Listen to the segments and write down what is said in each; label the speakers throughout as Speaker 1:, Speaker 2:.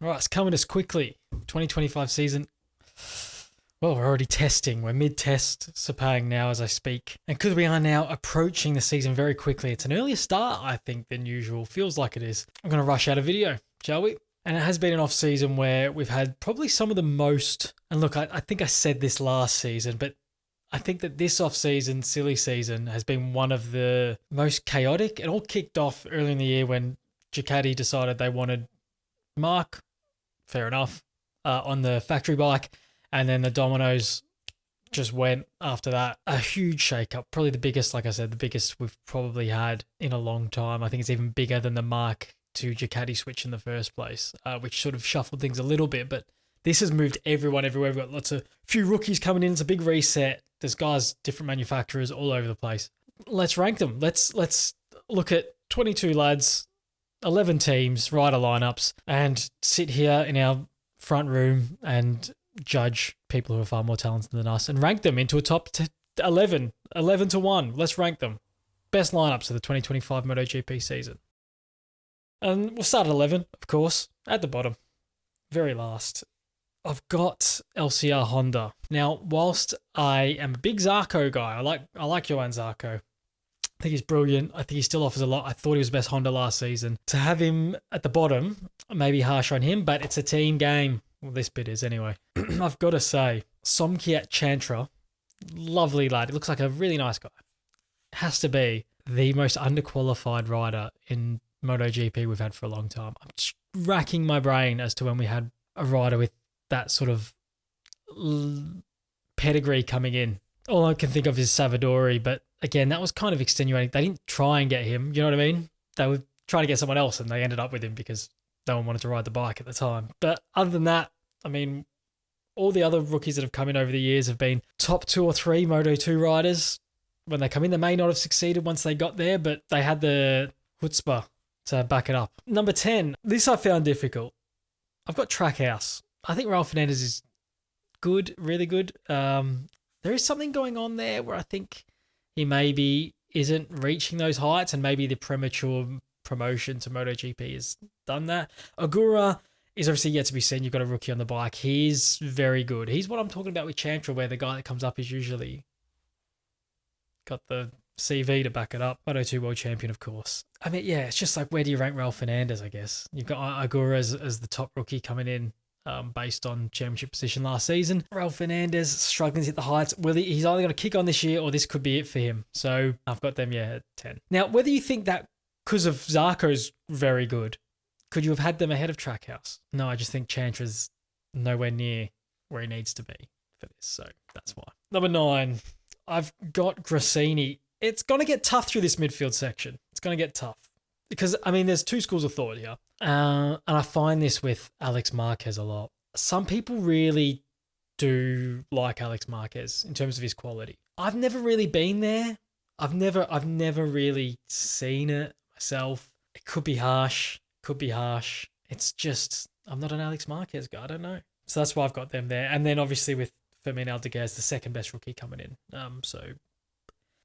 Speaker 1: Right, it's coming as quickly. 2025 season. Well, we're already testing. We're mid-test, Sepang now as I speak. And because we are now approaching the season very quickly, it's an earlier start, I think, than usual. Feels like it is. I'm going to rush out a video, shall we? And it has been an off-season where we've had probably some of the most... And look, I think I said this last season, but I think that this off-season, silly season, has been one of the most chaotic. It all kicked off early in the year when Ducati decided they wanted Mark, fair enough, on the factory bike. And then the dominoes just went after that. A huge shake-up. Probably the biggest, like I said, the biggest we've probably had in a long time. I think it's even bigger than the Mark to Ducati switch in the first place, which sort of shuffled things a little bit. But this has moved everyone everywhere. We've got few rookies coming in. It's a big reset. There's guys, different manufacturers all over the place. Let's rank them. Let's look at 22 lads, 11 teams, rider lineups, and sit here in our front room and judge people who are far more talented than us and rank them into a top 11 to 1. Let's rank them. Best lineups of the 2025 MotoGP season. And we'll start at 11, of course, at the bottom. Very last. I've got LCR Honda. Now, whilst I am a big Zarco guy, I like Johan Zarco. I think he's brilliant. I think he still offers a lot. I thought he was the best Honda last season. To have him at the bottom, maybe harsh on him, but it's a team game. Well, this bit is anyway. I've got to say, Somkiat Chantra, lovely lad. He looks like a really nice guy. Has to be the most underqualified rider in MotoGP we've had for a long time. I'm just racking my brain as to when we had a rider with that sort of pedigree coming in. All I can think of is Savadori, but again, that was kind of extenuating. They didn't try and get him, you know what I mean? They were trying to get someone else and they ended up with him because no one wanted to ride the bike at the time. But other than that, I mean, all the other rookies that have come in over the years have been top 2 or 3 Moto2 riders. When they come in, they may not have succeeded once they got there, but they had the chutzpah to back it up. Number 10, this I found difficult. I've got Trackhouse. I think Raul Fernandez is good, really good. There is something going on there where I think he maybe isn't reaching those heights and maybe the premature promotion to MotoGP has done that. Ogura is obviously yet to be seen. You've got a rookie on the bike. He's very good. He's what I'm talking about with Chantra, where the guy that comes up is usually got the CV to back it up. Moto2 world champion, of course. I mean, yeah, it's just like, where do you rank Raul Fernandez, I guess? You've got Ogura as the top rookie coming in based on championship position last season. Raul Fernandez struggling to hit the heights. He's either going to kick on this year or this could be it for him. So I've got them, at 10. Now, whether you think that because of Zarco's very good, could you have had them ahead of Trackhouse? No, I just think Chantra's nowhere near where he needs to be for this. So that's why. Number 9, I've got Grassini. It's going to get tough through this midfield section. It's going to get tough. Because, I mean, there's 2 schools of thought here. And I find this with Alex Marquez a lot. Some people really do like Alex Marquez in terms of his quality. I've never really been there. I've never really seen it myself. It could be harsh. It's just, I'm not an Alex Marquez guy. I don't know. So that's why I've got them there. And then obviously with Fermin Aldeguer's the second best rookie coming in.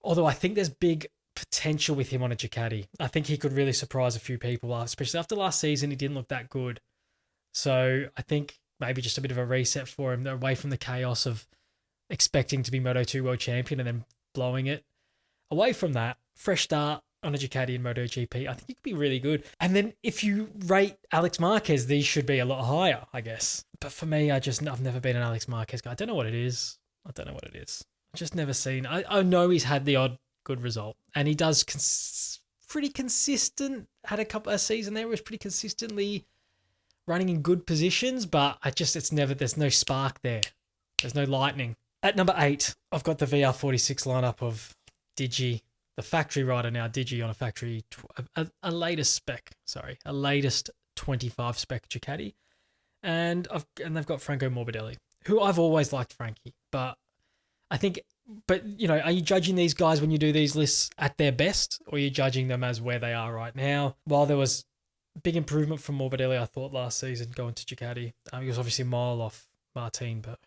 Speaker 1: Although I think there's big potential with him on a Ducati. I think he could really surprise a few people, especially after last season. He didn't look that good. So I think maybe just a bit of a reset for him, away from the chaos of expecting to be Moto2 world champion and then blowing it. Away from that, fresh start on a Ducati in MotoGP. I think he could be really good. And then if you rate Alex Marquez, these should be a lot higher, I guess. But for me, I've never been an Alex Marquez guy. I don't know what it is. I've just never seen. I know he's had the odd good result, and he does pretty consistent. Had a season there where he was pretty consistently running in good positions, but there's no spark there. There's no lightning. At number 8, I've got the VR46 lineup of Digi, the factory rider now, Digi on a factory, a latest 25 spec Ducati, and they've got Franco Morbidelli, who I've always liked Frankie, but I think. But, are you judging these guys when you do these lists at their best, or are you judging them as where they are right now? While there was big improvement from Morbidelli, I thought, last season going to Ducati. He was obviously a mile off Martin, but,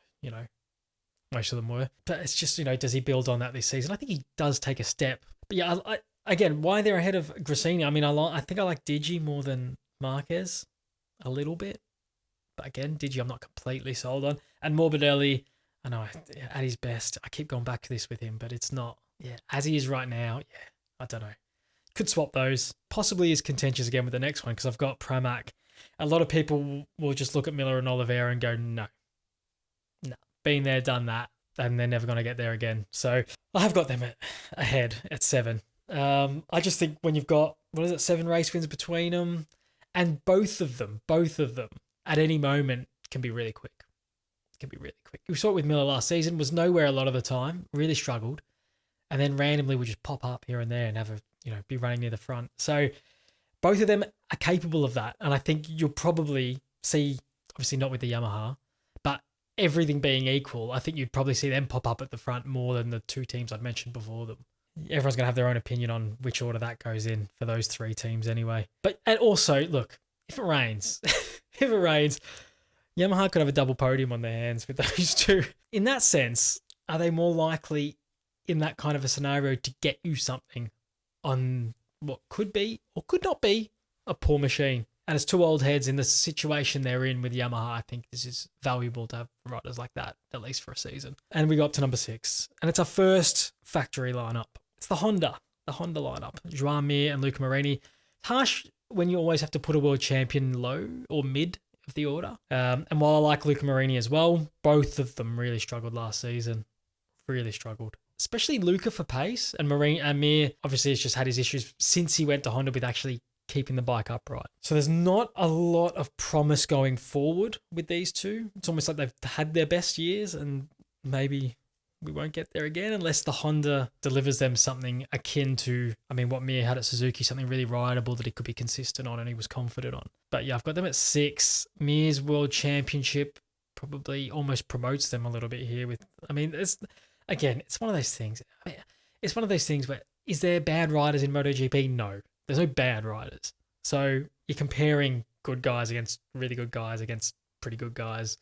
Speaker 1: most of them were. But it's just, does he build on that this season? I think he does take a step. But yeah, again, why they're ahead of Grassini? I mean, I think I like Digi more than Marquez a little bit. But again, Digi, I'm not completely sold on. And Morbidelli, I know at his best, I keep going back to this with him, but it's not. Yeah, as he is right now, yeah, I don't know. Could swap those. Possibly is contentious again with the next one because I've got Pramac. A lot of people will just look at Miller and Oliveira and go, no. Been there, done that, and they're never going to get there again. So I have got them ahead at 7. I just think when you've got, 7 race wins between them, and both of them, at any moment can be really quick. We saw it with Miller last season, was nowhere a lot of the time, really struggled, and then randomly would just pop up here and there and have be running near the front. So both of them are capable of that, and I think you'll probably see, obviously not with the Yamaha, but everything being equal, I think you'd probably see them pop up at the front more than the 2 teams I'd mentioned before them. Everyone's going to have their own opinion on which order that goes in for those 3 teams anyway. And also, look, if it rains, Yamaha could have a double podium on their hands with those 2. In that sense, are they more likely in that kind of a scenario to get you something on what could be or could not be a poor machine? And as 2 old heads in the situation they're in with Yamaha, I think this is valuable to have riders like that, at least for a season. And we got up to number 6. And it's our first factory lineup. It's the Honda lineup. Joan Mir and Luca Marini. It's harsh when you always have to put a world champion low or mid of the order. And while I like Luca Marini as well, both of them really struggled last season. Really struggled. Especially Luca for pace. And Mir obviously has just had his issues since he went to Honda with actually keeping the bike upright. So there's not a lot of promise going forward with these 2. It's almost like they've had their best years and maybe we won't get there again unless the Honda delivers them something akin to, what Mir had at Suzuki, something really rideable that he could be consistent on and he was confident on. But yeah, I've got them at 6. Mir's World Championship probably almost promotes them a little bit here with, it's one of those things. It's one of those things where, is there bad riders in MotoGP? No. There's no bad riders. So you're comparing good guys against really good guys against pretty good guys.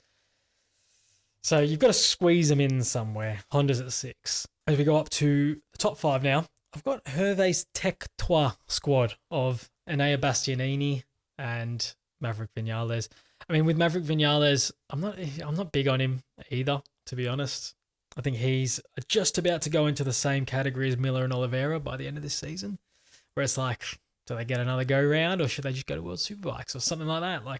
Speaker 1: So you've got to squeeze them in somewhere. Honda's at 6. As we go up to the top 5 now, I've got Hervé's Tech Trois squad of Enea Bastianini and Maverick Vinales. With Maverick Vinales, I'm not big on him either, to be honest. I think he's just about to go into the same category as Miller and Oliveira by the end of this season. Where it's like, do they get another go round or should they just go to World Superbikes or something like that? I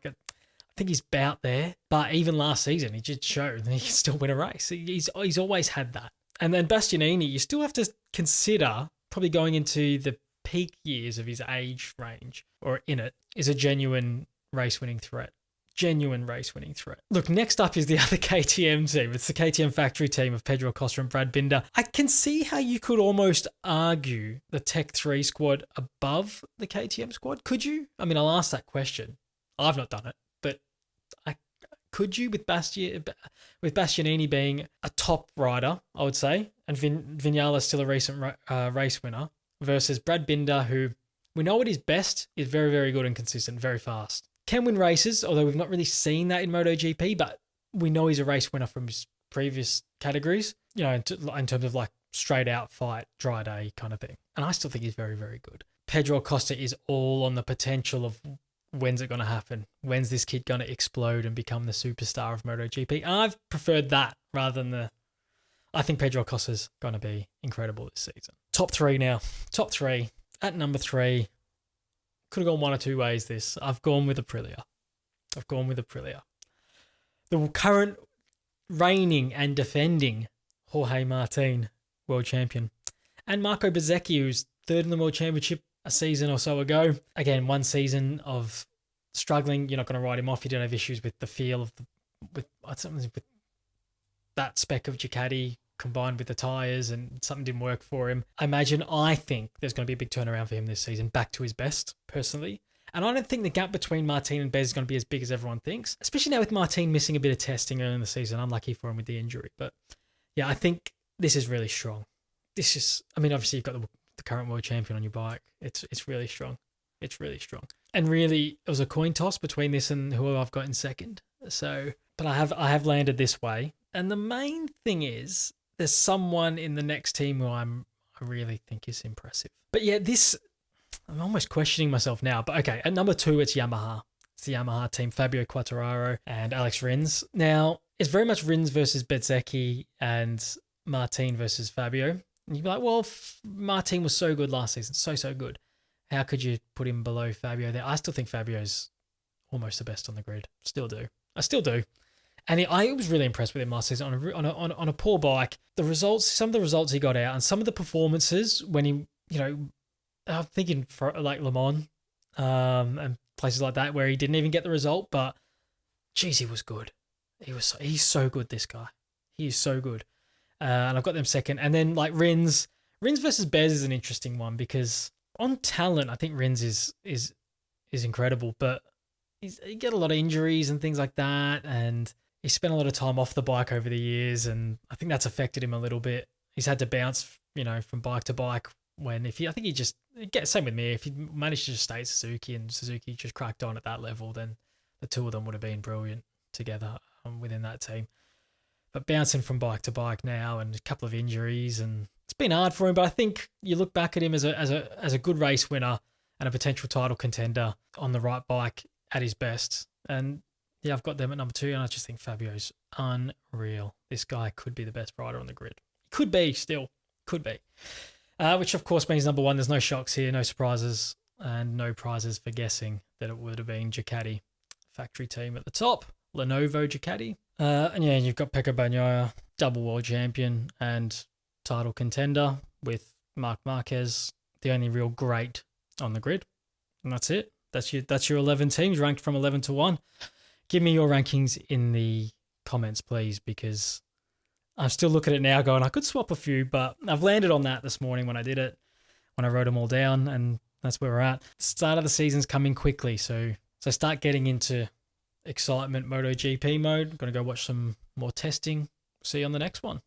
Speaker 1: think he's about there. But even last season, he just showed that he can still win a race. He's always had that. And then Bastianini, you still have to consider probably going into the peak years of his age range or in it is a genuine race-winning threat. Look, next up is the other KTM team. It's the KTM factory team of Pedro Acosta and Brad Binder. I can see how you could almost argue the Tech 3 squad above the KTM squad. Could you? I'll ask that question. I've not done it, but could you with Bastianini being a top rider, I would say, and Vinales still a recent race winner, versus Brad Binder, who we know at his best is very, very good and consistent, very fast. Can win races, although we've not really seen that in MotoGP, but we know he's a race winner from his previous categories, in terms of straight out fight, dry day kind of thing. And I still think he's very, very good. Pedro Acosta is all on the potential of when's it going to happen? When's this kid going to explode and become the superstar of MotoGP? And I've preferred that rather than I think Pedro Acosta's going to be incredible this season. Top 3 now. Top 3. At number 3. Could have gone one or two ways this. I've gone with Aprilia. The current reigning and defending Jorge Martin world champion. And Marco Bezzecchi, who's 3rd in the world championship a season or so ago. Again, one season of struggling. You're not going to write him off. You don't have issues with the feel of with that spec of Ducati combined with the tyres and something didn't work for him. I think there's going to be a big turnaround for him this season, back to his best, personally. And I don't think the gap between Martin and Bez is going to be as big as everyone thinks, especially now with Martin missing a bit of testing early in the season. Unlucky for him with the injury. But yeah, I think this is really strong. Obviously you've got the current world champion on your bike. It's really strong. And really, it was a coin toss between this and who I've got in second. But I have landed this way. And the main thing is, there's someone in the next team who I really think is impressive. But yeah, I'm almost questioning myself now. But okay, at number 2, it's Yamaha. It's the Yamaha team, Fabio Quartararo and Alex Rins. Now, it's very much Rins versus Bezzecchi and Martin versus Fabio. And you'd be like, well, Martin was so good last season, so good. How could you put him below Fabio there? I still think Fabio's almost the best on the grid. Still do. I still do. And I was really impressed with him last season on a poor bike. The results, some of the results he got out, and some of the performances when he, I'm thinking for like Le Mans and places like that where he didn't even get the result, but geez, he was good. He's so good, this guy. He is so good. And I've got them second. And then like Rins versus Bez is an interesting one because on talent, I think Rins is incredible, but he get a lot of injuries and things like that, and he spent a lot of time off the bike over the years, and I think that's affected him a little bit. He's had to bounce, from bike to bike same with me. If he managed to just stay at Suzuki and Suzuki just cracked on at that level, then the two of them would have been brilliant together within that team. But bouncing from bike to bike now and a couple of injuries, and it's been hard for him. But I think you look back at him as a good race winner and a potential title contender on the right bike at his best. And yeah, I've got them at number 2, and I just think Fabio's unreal. This guy could be the best rider on the grid. Could be still. Could be. Which of course means number 1, there's no shocks here, no surprises, and no prizes for guessing that it would have been Ducati factory team at the top. Lenovo Ducati. And yeah, you've got Pecco Bagnaia, double world champion and title contender, with Marc Marquez, the only real great on the grid. And that's it. That's your 11 teams ranked from 11 to 1. Give me your rankings in the comments, please, because I'm still looking at it now going, I could swap a few, but I've landed on that this morning when I did it, when I wrote them all down, and that's where we're at. The start of the season's coming quickly, so start getting into excitement MotoGP mode. I'm going to go watch some more testing. See you on the next one.